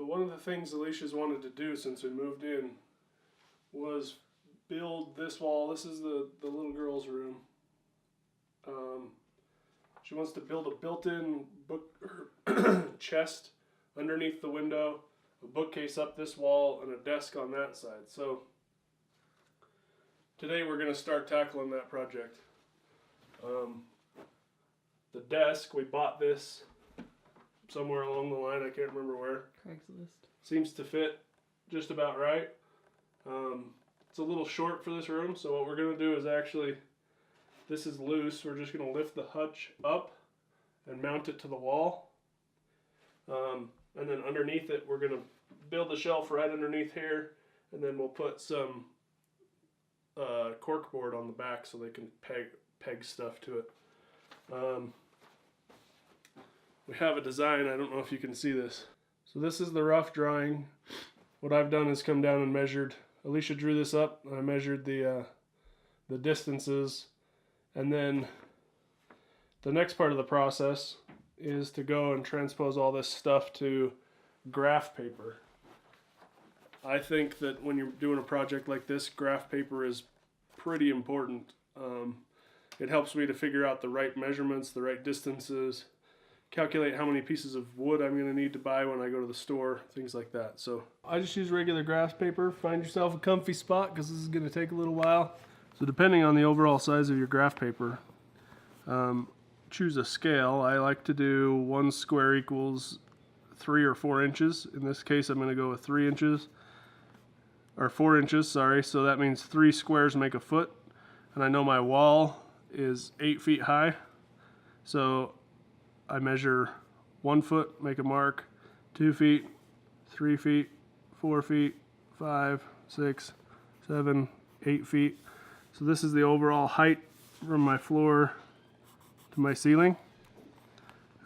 one of the things Alicia's wanted to do since we moved in was build this wall. This is the little girl's room. She wants to build a built-in book chest underneath the window, a bookcase up this wall, and a desk on that side. So today we're going to start tackling that project. The desk, we bought this somewhere along the line, I can't remember where. Craigslist. Seems to fit just about right. It's a little short for this room, so what we're going to do is actually, this is loose, we're just going to lift the hutch up and mount it to the wall. And then underneath it, we're going to build the shelf right underneath here, and then we'll put some cork board on the back so they can peg stuff to it. We have a design, I don't know if you can see this. So this is the rough drawing. What I've done is come down and measured. Alicia drew this up, and I measured the distances. And then the next part of the process is to go and transpose all this stuff to graph paper. I think that when you're doing a project like this, graph paper is pretty important. It helps me to figure out the right measurements, the right distances, calculate how many pieces of wood I'm going to need to buy when I go to the store, things like that. So I just use regular graph paper. Find yourself a comfy spot because this is going to take a little while. So depending on the overall size of your graph paper, choose a scale. I like to do 1 square equals 3 or 4 inches. In this case, I'm going to go with 3 inches, or 4 inches, sorry. So that means 3 squares make a foot. And I know my wall is 8 feet high. So I measure 1 foot, make a mark, 2 feet, 3 feet, 4 feet, 5, 6, 7, 8 feet. So this is the overall height from my floor to my ceiling.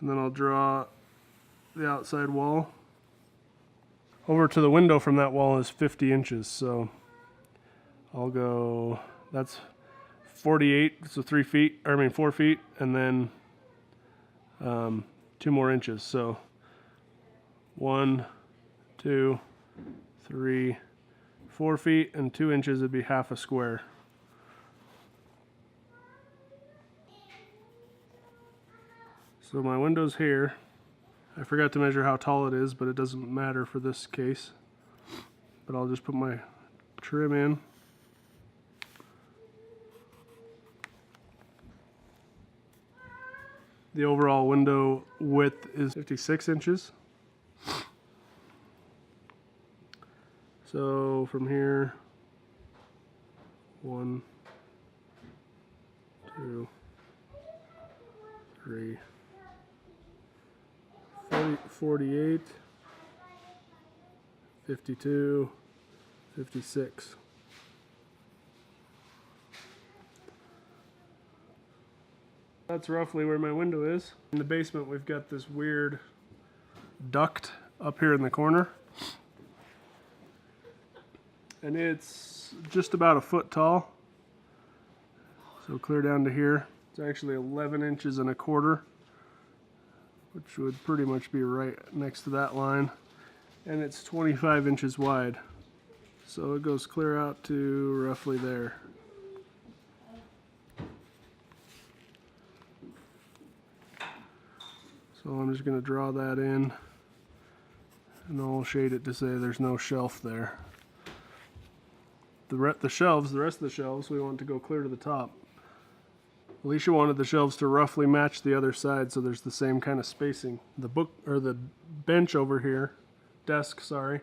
And then I'll draw the outside wall. Over to the window from that wall is 50 inches. So I'll go, that's 48, so 4 feet, and then 2 more inches. So 1, 2, 3, 4 feet, and 2 inches would be half a square. So my window's here. I forgot to measure how tall it is, but it doesn't matter for this case. But I'll just put my trim in. The overall window width is 56 inches. So from here, 1, 2, 3, 48, 52, 56. That's roughly where my window is. In the basement, we've got this weird duct up here in the corner. And it's just about 1 foot tall. So clear down to here. It's actually 11 inches and a quarter, which would pretty much be right next to that line. And it's 25 inches wide. So it goes clear out to roughly there. So I'm just going to draw that in, and I'll shade it to say there's no shelf there. The rest of the shelves, we want to go clear to the top. Alicia wanted the shelves to roughly match the other side, so there's the same kind of spacing. The bench over here, desk, sorry,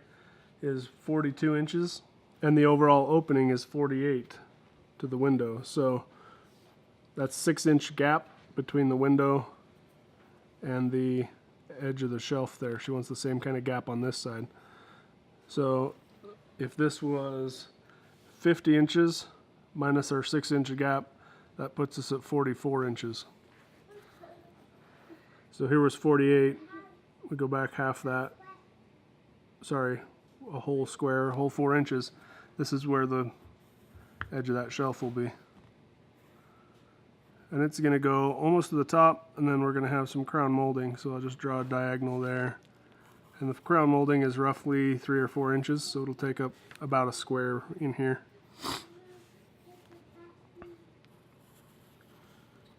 is 42 inches, and the overall opening is 48 to the window. So that's 6-inch gap between the window and the edge of the shelf there. She wants the same kind of gap on this side. So if this was 50 inches minus our 6-inch gap, that puts us at 44 inches. So here was 48. We go back half that. Sorry, a whole square, a whole 4 inches. This is where the edge of that shelf will be. And it's going to go almost to the top, and then we're going to have some crown molding. So I'll just draw a diagonal there, And the crown molding is roughly 3 or 4 inches, so it'll take up about a square in here.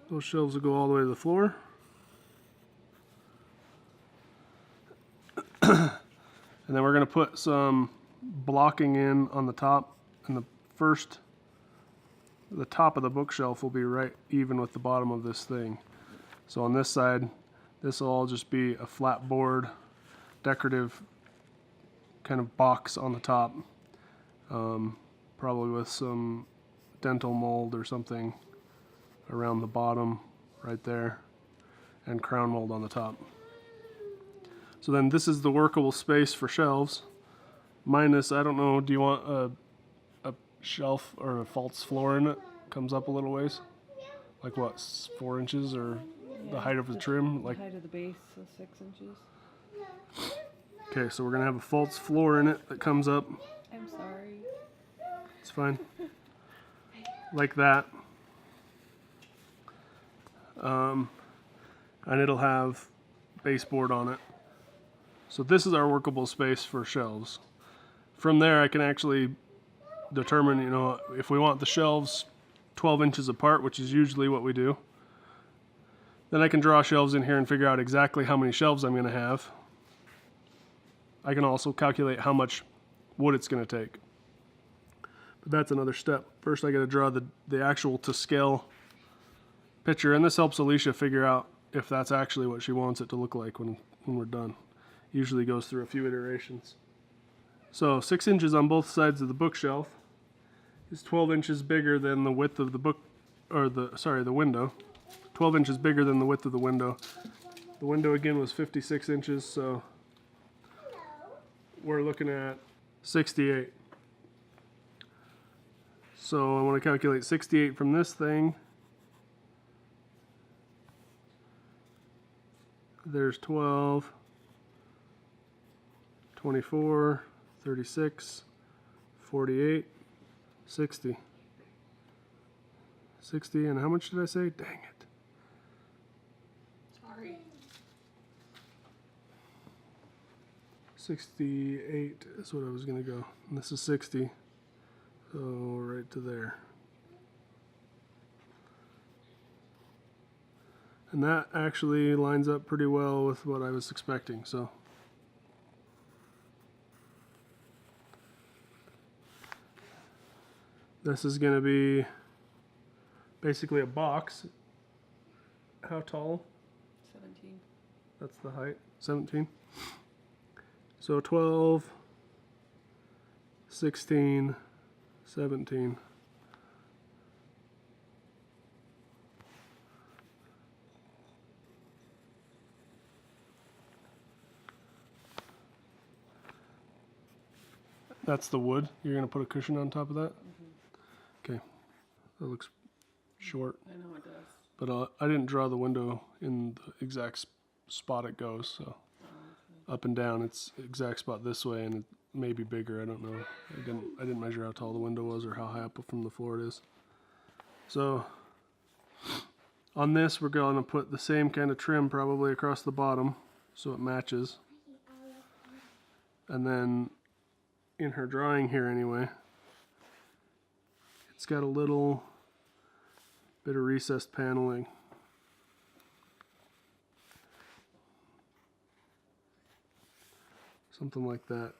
Those shelves will go all the way to the floor. And then we're going to put some blocking in on the top, and the top of the bookshelf will be right even with the bottom of this thing. So on this side, this will all just be a flat board, decorative kind of box on the top, probably with some dental mold or something around the bottom right there, and crown mold on the top. So then this is the workable space for shelves, minus, I don't know, do you want a shelf or a false floor in it? Comes up a little ways? Like what, 4 inches, or the height of the trim? Like the height of the base, so 6 inches. Okay, so we're going to have a false floor in it that comes up. I'm sorry. It's fine. Like that. And it'll have baseboard on it. So this is our workable space for shelves. From there I can actually determine, you know, if we want the shelves 12 inches apart, which is usually what we do, then I can draw shelves in here and figure out exactly how many shelves I'm going to have. I can also calculate how much wood it's going to take. But that's another step. First I got to draw the actual to scale picture, and this helps Alicia figure out if that's actually what she wants it to look like when we're done. Usually goes through a few iterations. So 6 inches on both sides of the bookshelf is 12 inches bigger than the width of the the window. 12 inches bigger than the width of the window. The window again was 56 inches, so we're looking at 68. So I want to calculate 68 from this thing. There's 12, 24, 36, 48, 60. 60, and how much did I say? Dang it. Sorry. 68 is what I was going to go. And this is 60. So right to there. And that actually lines up pretty well with what I was expecting, so. This is going to be basically a box. How tall? 17. That's the height. 17. So 12, 16, 17. That's the wood. You're going to put a cushion on top of that? Okay. That looks short. I know it does. But I didn't draw the window in the exact spot it goes, so up and down, it's exact spot this way, and it may be bigger. I don't know. I didn't measure how tall the window was or how high up from the floor it is. So on this, we're going to put the same kind of trim probably across the bottom so it matches. And then in her drawing here anyway, it's got a little bit of recessed paneling. Something like that.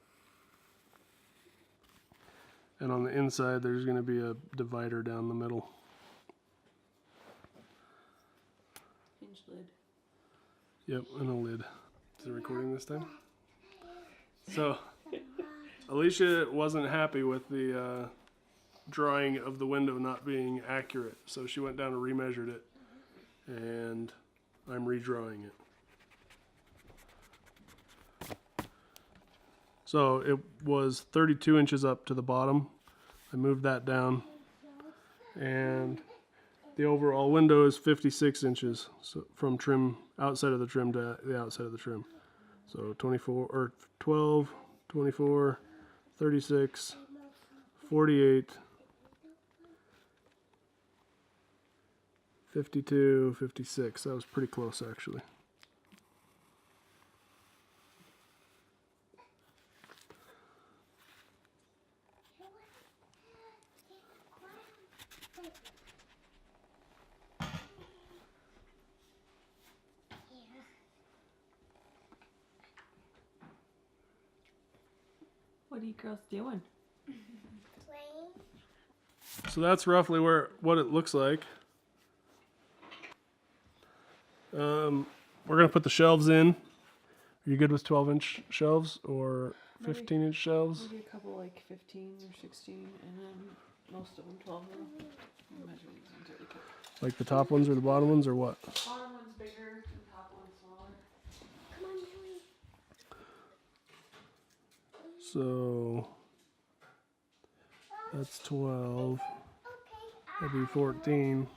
And on the inside there's going to be a divider down the middle. Hinge lid. Yep, and a lid. Is it recording this time? So Alicia wasn't happy with the drawing of the window not being accurate, so she went down and remeasured it, and I'm redrawing it. So it was 32 inches up to the bottom. I moved that down, and the overall window is 56 inches, so from trim, outside of the trim to the outside of the trim. So 24 or 12, 24, 36, 48, 52, 56. That was pretty close actually. What are you girls doing? So that's roughly what it looks like. We're gonna put the shelves in. Are you good with 12-inch shelves or 15-inch shelves? Maybe a couple like 15 or 16, and then most of them 12. Measure these ones really quick. Like the top ones or the bottom ones or what? Bottom one's bigger, and top one's smaller. So that's 12. That'd be 14.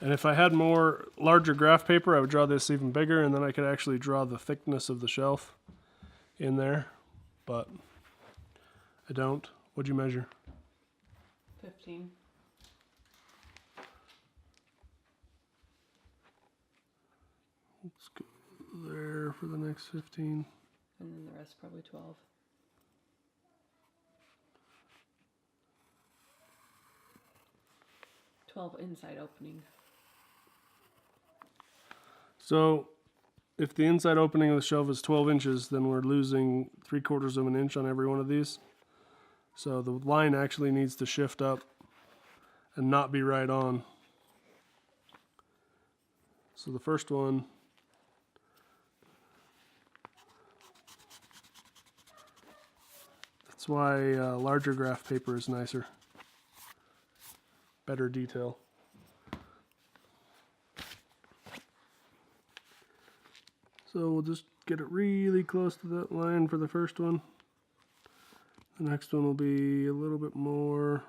And if I had more larger graph paper, I would draw this even bigger, and then I could actually draw the thickness of the shelf in there. But I don't. What'd you measure? 15. Let's go there for the next 15. And then the rest probably 12. Inside opening. So if the inside opening of the shelf is 12 inches, then we're losing 3/4 of an inch on every one of these. So the line actually needs to shift up and not be right on. So the first one, that's why larger graph paper is nicer. Better detail. So we'll just get it really close to that line for the first one. The next one will be a little bit more.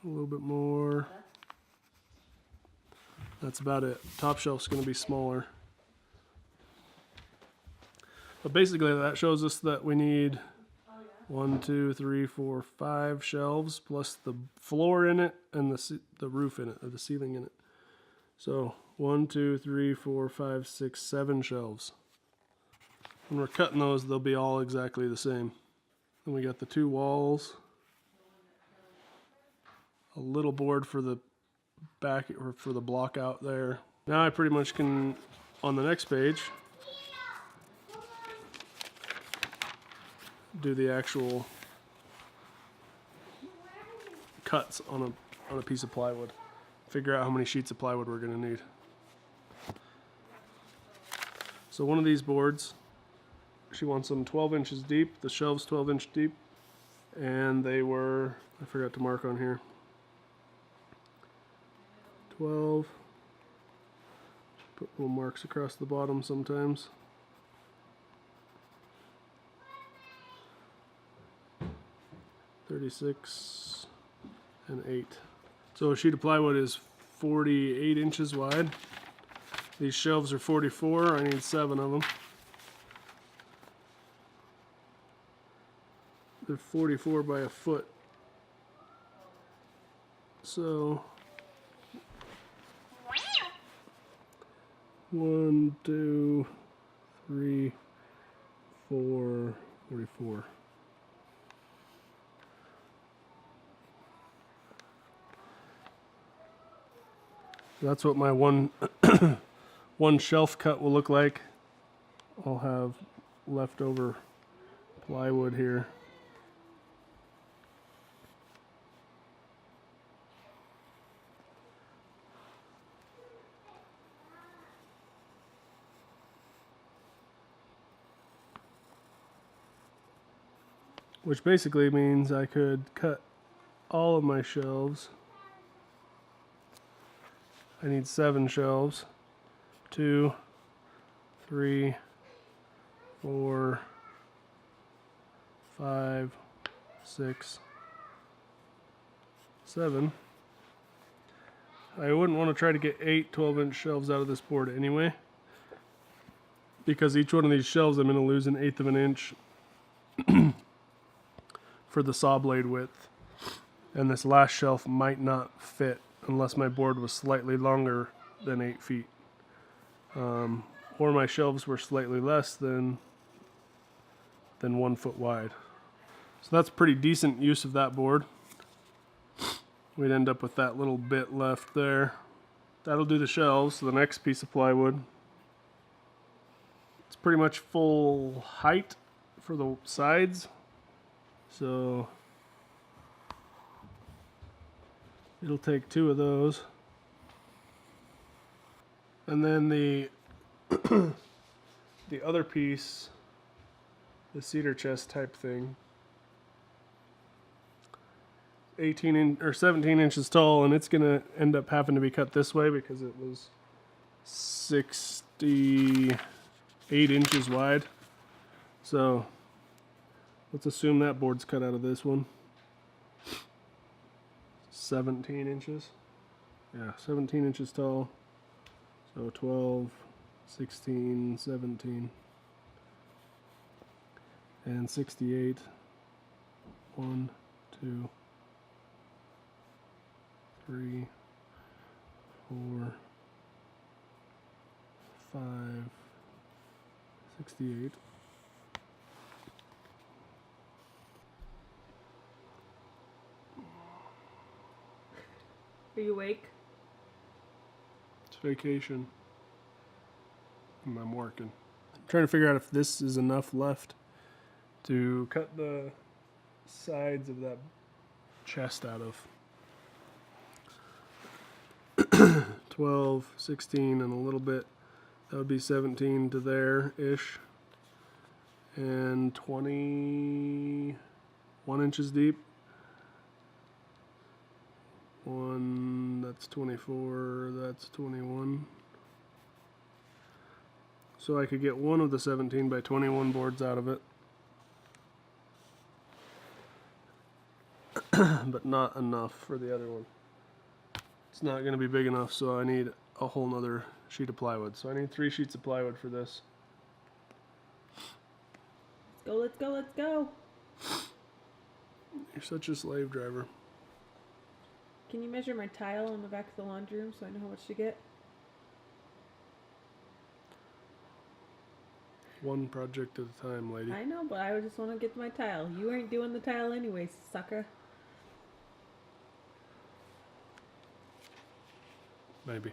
A little bit more. That's about it. Top shelf's going to be smaller. But basically that shows us that we need 1, 2, 3, 4, 5 shelves plus the floor in it and the roof in it, or the ceiling in it. So 1, 2, 3, 4, 5, 6, 7 shelves. When we're cutting those, they'll be all exactly the same. Then we got the 2 walls, a little board for the back or for the block out there. Now I pretty much can, on the next page, do the actual cuts on a piece of plywood. Figure out how many sheets of plywood we're going to need. So one of these boards, she wants them 12 inches deep. The shelves 12-inch deep, and they were, I forgot to mark on here, 12. Put little marks across the bottom sometimes. 36 and 8. So a sheet of plywood is 48 inches wide. These shelves are 44. I need 7 of them. They're 44 by a foot. So 1, 2, 3, 4, 44. That's what my one shelf cut will look like. I'll have leftover plywood here. Which basically means I could cut all of my shelves. I need 7 shelves. 2, 3, 4, 5, 6, 7. I wouldn't want to try to get 8 12-inch shelves out of this board anyway, because each one of these shelves I'm going to lose 1/8 of an inch for the saw blade width. And this last shelf might not fit unless my board was slightly longer than 8 feet. Or my shelves were slightly less than 1 foot wide. So that's pretty decent use of that board. we'd end up with that little bit left there. That'll do the shelves. The next piece of plywood. It's pretty much full height for the sides. So it'll take 2 of those. And then the the other piece, the cedar chest type thing, 17 inches tall, and it's gonna end up having to be cut this way because it was 68 inches wide. So let's assume that board's cut out of this one. 17 inches. Yeah, 17 inches tall. So 12, 16, 17, and 68. 1, 2, 3, 4, 5, 68. Are you awake? It's vacation. And I'm working. I'm trying to figure out if this is enough left to cut the sides of that chest out of. 12, 16, and a little bit. That would be 17 to there-ish. And 21 inches deep. That's 24, that's 21. So I could get one of the 17 by 21 boards out of it. But not enough for the other one. It's not going to be big enough, so I need a whole nother sheet of plywood. So I need 3 sheets of plywood for this. Let's go, let's go, let's go. You're such a slave driver. Can you measure my tile on the back of the laundry room so I know how much to get? One project at a time, lady. I know, but I just want to get my tile. You ain't doing the tile anyway, sucker. Maybe.